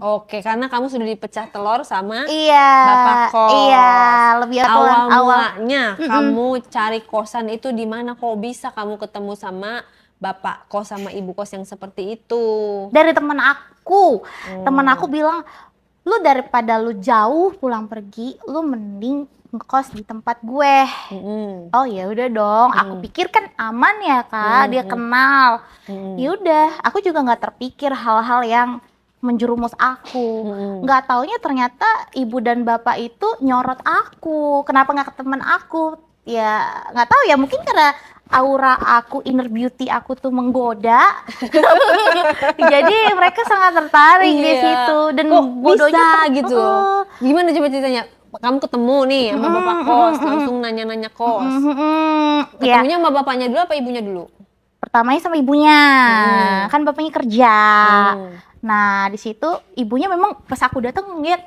Oke, karena kamu sudah dipecah telur sama Iya. bapak kos. Iya, lebih Awal awal. mulanya kamu cari kosan itu di mana? Kok bisa kamu ketemu sama bapak kos sama ibu kos yang seperti itu? Dari teman aku. Teman aku bilang, lu daripada lu jauh pulang pergi, lu mending ngekos di tempat gue. Oh ya udah dong, aku pikir kan aman ya Kak, dia kenal. Ya udah, aku juga nggak terpikir hal-hal yang menjerumus aku. Nggak taunya ternyata ibu dan bapak itu nyorot aku. Kenapa nggak ke teman aku? Ya nggak tahu ya, mungkin karena aura aku, inner beauty aku tuh menggoda. Jadi mereka sangat tertarik di situ dan kok bodohnya bisa gitu. Gimana coba ceritanya? Kamu ketemu nih sama bapak kos, langsung nanya-nanya kos. Ketemunya sama bapaknya dulu apa ibunya dulu? Pertamanya sama ibunya, kan bapaknya kerja. Nah di situ ibunya memang pas aku datang ngeliat,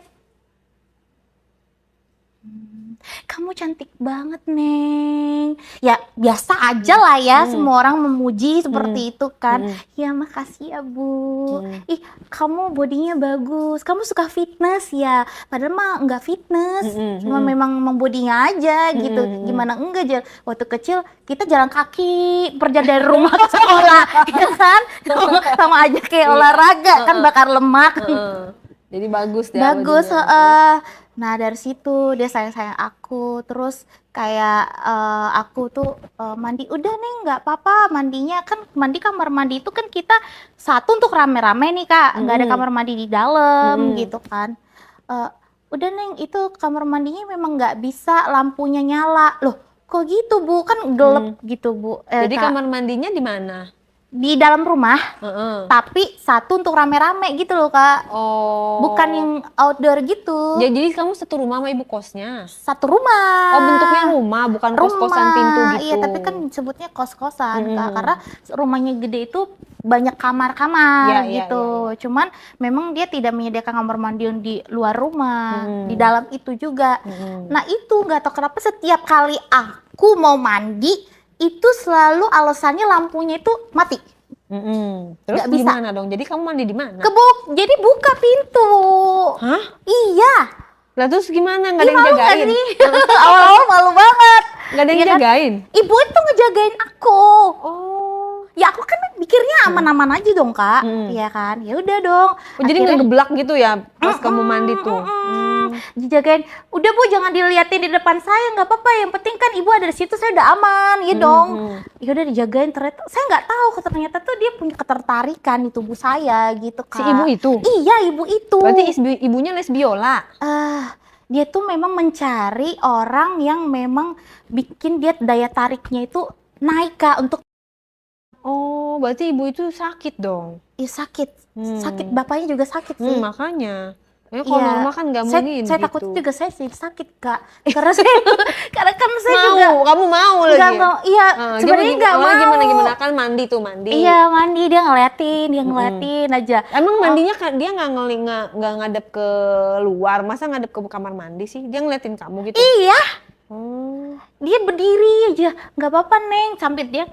kamu cantik banget Neng. Ya biasa aja lah ya, semua orang memuji seperti itu kan. Ya makasih ya Bu. Ih kamu bodinya bagus, kamu suka fitness ya. Padahal mah nggak fitness, cuma memang bodinya aja gitu. Gimana enggak, waktu kecil kita jalan kaki perjalanan dari rumah ke sekolah, ya kan? Sama aja kayak olahraga kan, bakar lemak. Jadi bagus ya. Bagus, nah dari situ dia sayang-sayang aku, terus kayak aku tuh mandi, udah nih nggak apa-apa mandinya, kan mandi kamar mandi itu kan kita satu untuk rame-rame nih Kak, nggak ada kamar mandi di dalam gitu kan. Udah Neng, itu kamar mandinya memang nggak bisa lampunya nyala. Loh kok gitu Bu, kan gelap gitu Bu. Jadi Kak, kamar mandinya di mana? di dalam rumah, tapi satu untuk rame-rame gitu loh Kak. Bukan yang outdoor gitu. Ya, jadi kamu satu rumah sama ibu kosnya? Satu rumah. Oh bentuknya rumah, bukan kos-kosan pintu gitu? Iya, tapi kan sebutnya kos-kosan Kak, karena rumahnya gede itu banyak kamar-kamar gitu. Cuman memang dia tidak menyediakan kamar mandi yang di luar rumah, di dalam itu juga. Nah itu nggak tahu kenapa setiap kali aku mau mandi, itu selalu alasannya lampunya itu mati. Terus Gak bisa. gimana dong? Jadi kamu mandi di mana? Jadi buka pintu. Hah? Iya. Lah terus gimana? Nggak ada yang jagain? Awal-awal malu banget. Nggak ada yang jagain? Ibu itu ngejagain aku. Ya aku kan mikirnya aman-aman aja dong Kak. Iya kan? Ya udah dong. Jadi ngegeblak gitu ya pas kamu mandi tuh? Dijagain, udah Bu jangan diliatin di depan saya, nggak apa-apa, yang penting kan ibu ada di situ, saya udah aman, ya dong. Ya udah dijagain, ternyata saya nggak tahu ternyata tuh dia punya ketertarikan di tubuh saya gitu Kak. Si ibu itu? Iya ibu itu. Berarti ibunya les biola? Dia tuh memang mencari orang yang memang bikin dia daya tariknya itu naik Kak untuk. Oh berarti ibu itu sakit dong? Iya sakit, sakit, bapaknya juga sakit sih. Makanya. Kalau normal kan nggak mungkin saya gitu. takut juga saya sih sakit Kak, karena kan saya juga kamu mau lagi. Nggak mau, iya sebenarnya nggak mau. Gimana kan mandi. Iya mandi, dia ngeliatin aja. Emang mandinya dia nggak ngadep ke luar, masa ngadep ke kamar mandi sih? Dia ngeliatin kamu gitu? Iya. Dia berdiri aja, nggak apa-apa Neng, sambil dia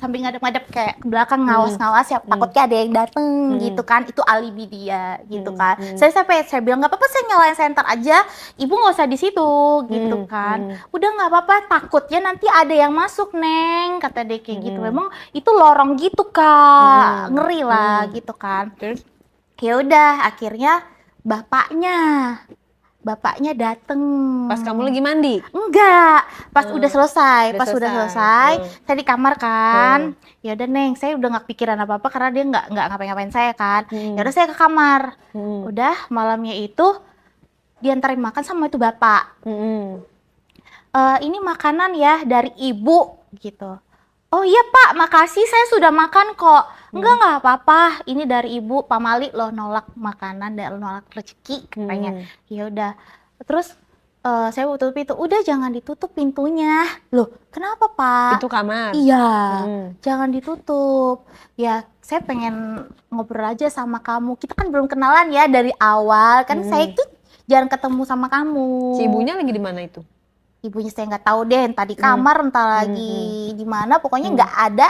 sambil ngadep-ngadep kayak ke belakang ngawas-ngawas ya, takutnya ada yang dateng gitu kan, itu alibi dia gitu kan. Saya bilang nggak apa-apa, saya nyalain senter aja, ibu nggak usah di situ gitu kan. Udah nggak apa-apa, takutnya nanti ada yang masuk Neng, kata dia kayak gitu. Memang itu lorong gitu Kak, ngeri lah gitu kan. Terus? Ya udah akhirnya bapaknya dateng. Pas kamu lagi mandi? Enggak, pas udah selesai. Saya di kamar kan. Ya udah Neng, saya udah nggak pikiran apa-apa karena dia nggak ngapain-ngapain saya kan. Ya udah saya ke kamar. Udah malamnya itu diantarin makan sama itu bapak. Ini makanan ya dari ibu gitu. Oh iya Pak, makasih, saya sudah makan kok. Enggak apa-apa, ini dari ibu, Pak Mali loh nolak makanan dan nolak rezeki katanya. Ya udah, terus saya tutup pintu, udah jangan ditutup pintunya. Loh kenapa Pak? Itu kamar? Iya, jangan ditutup. Ya saya pengen ngobrol aja sama kamu, kita kan belum kenalan ya dari awal, kan saya itu jarang ketemu sama kamu. Si ibunya lagi di mana itu? Ibunya saya nggak tahu deh, entah di kamar, entah lagi di mana, pokoknya nggak ada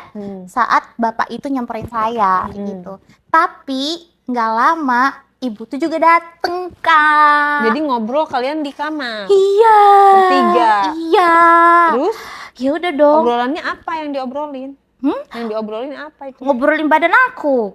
saat bapak itu nyamperin saya gitu. Tapi nggak lama ibu tuh juga dateng Kak. Jadi ngobrol kalian di kamar. Iya. Bertiga. Iya. Terus? Ya udah dong. Obrolannya apa yang diobrolin? Yang diobrolin apa itu? Ngobrolin badan aku.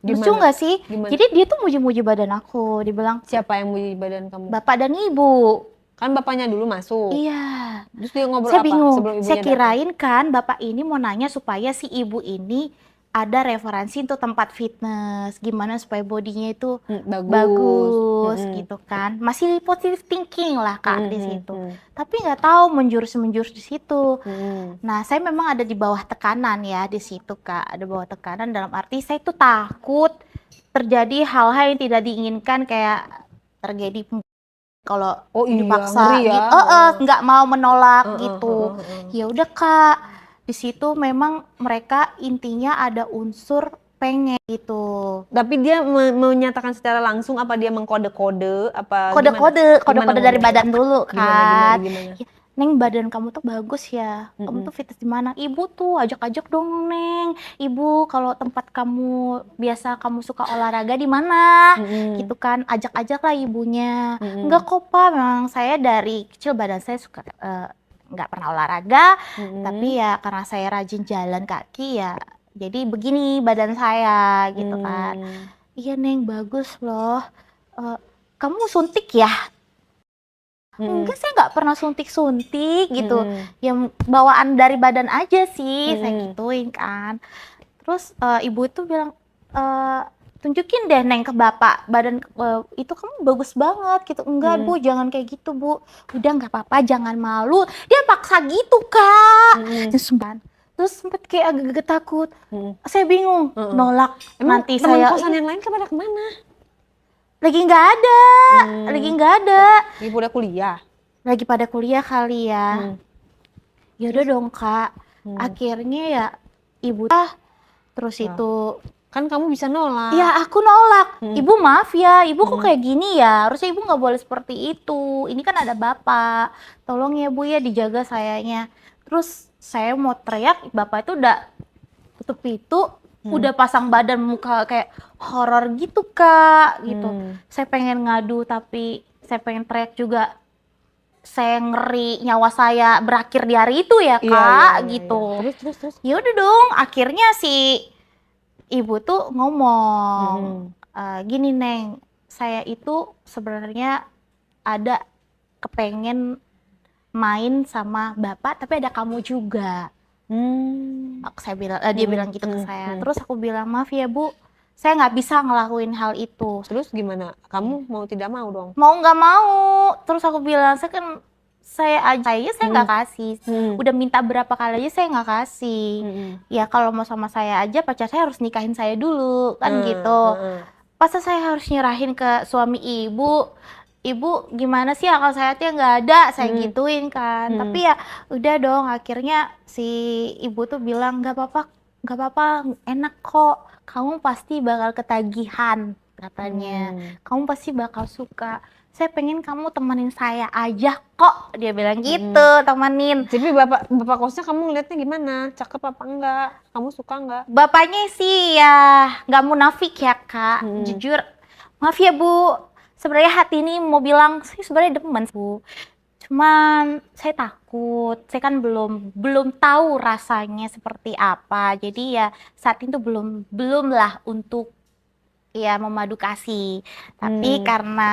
Lucu Gimana? nggak sih? Gimana? Jadi dia tuh muji-muji badan aku. Dibilang, Siapa yang muji badan kamu? bapak dan ibu. Kan bapaknya dulu masuk. Iya. Terus dia ngobrol Saya apa bingung. sebelum ibunya Saya datang? kirain kan bapak ini mau nanya supaya si ibu ini ada referensi untuk tempat fitness, gimana supaya bodinya itu bagus gitu kan. Masih positive thinking lah Kak di situ. Tapi nggak tahu menjurus di situ. Nah, saya memang ada di bawah tekanan ya di situ Kak. Ada bawah tekanan dalam arti saya tuh takut terjadi hal-hal yang tidak diinginkan, kayak terjadi kalau dipaksa ngeri ya. gitu, nggak mau menolak gitu. Ya udah Kak, di situ memang mereka intinya ada unsur pengen gitu. Tapi dia menyatakan secara langsung apa dia mengkode-kode apa Kode-kode dari gimana? badan dulu kan. Gimana? Ya, Neng, badan kamu tuh bagus ya. Kamu tuh fitness di mana? Ibu tuh ajak-ajak dong, Neng. Ibu, kalau tempat kamu biasa kamu suka olahraga di mana? Gitu kan. Ajak-ajak lah ibunya. Enggak kok, Pak. Memang saya dari kecil badan saya suka nggak pernah olahraga, tapi ya karena saya rajin jalan kaki ya. Jadi begini badan saya gitu kan. Iya, Neng, bagus loh. Kamu suntik ya? Enggak, saya nggak pernah suntik-suntik gitu. Yang bawaan dari badan aja sih, saya gituin kan. Terus ibu itu bilang, tunjukin deh Neng ke bapak, badan itu kamu bagus banget gitu. Enggak Bu, jangan kayak gitu Bu. Udah nggak apa-apa, jangan malu. Dia paksa gitu Kak. Terus sempet kayak agak-agak takut. Saya bingung, nolak. Emang Nanti teman saya kosan yang lain pada kemana? lagi nggak ada, Ibu udah kuliah. lagi pada kuliah kali ya. Ya udah dong Kak. Akhirnya ya ibu terus itu Kan kamu bisa nolak. ya aku nolak. Ibu maaf ya, ibu kok kayak gini ya. Harusnya ibu nggak boleh seperti itu. Ini kan ada bapak. Tolong ya Bu ya dijaga sayanya. Terus saya mau teriak, bapak itu udah tutup pintu, udah pasang badan muka kayak horor gitu Kak, gitu. Saya pengen ngadu tapi saya pengen teriak juga. Saya ngeri nyawa saya berakhir di hari itu ya Kak, gitu. Terus. Ya udah dong, akhirnya si ibu tuh ngomong, gini Neng, saya itu sebenarnya ada kepengen main sama bapak, tapi ada kamu juga. Saya bilang, dia bilang gitu ke saya. Terus aku bilang, maaf ya Bu, saya nggak bisa ngelakuin hal itu. Terus gimana? Kamu mau tidak mau dong? Mau nggak mau. Terus aku bilang, saya aja nggak kasih. Udah minta berapa kali aja saya nggak kasih. Ya kalau mau sama saya aja, pacar saya harus nikahin saya dulu, kan gitu. Masa saya harus nyerahin ke suami ibu? Ibu gimana sih akal sehatnya nggak ada, saya gituin kan. Tapi ya udah dong, akhirnya si ibu tuh bilang nggak apa-apa, enak kok. Kamu pasti bakal ketagihan katanya. Kamu pasti bakal suka. Saya pengen kamu temenin saya aja kok, dia bilang gitu, temenin. Jadi bapak kosnya kamu ngeliatnya gimana? Cakep apa enggak? Kamu suka enggak? Bapaknya sih ya nggak munafik ya Kak, jujur. Maaf ya Bu, sebenarnya hati ini mau bilang saya sebenarnya demen Bu. Cuman saya takut, saya kan belum tahu rasanya seperti apa. Jadi ya saat itu belum lah untuk ya memadu kasih. Tapi karena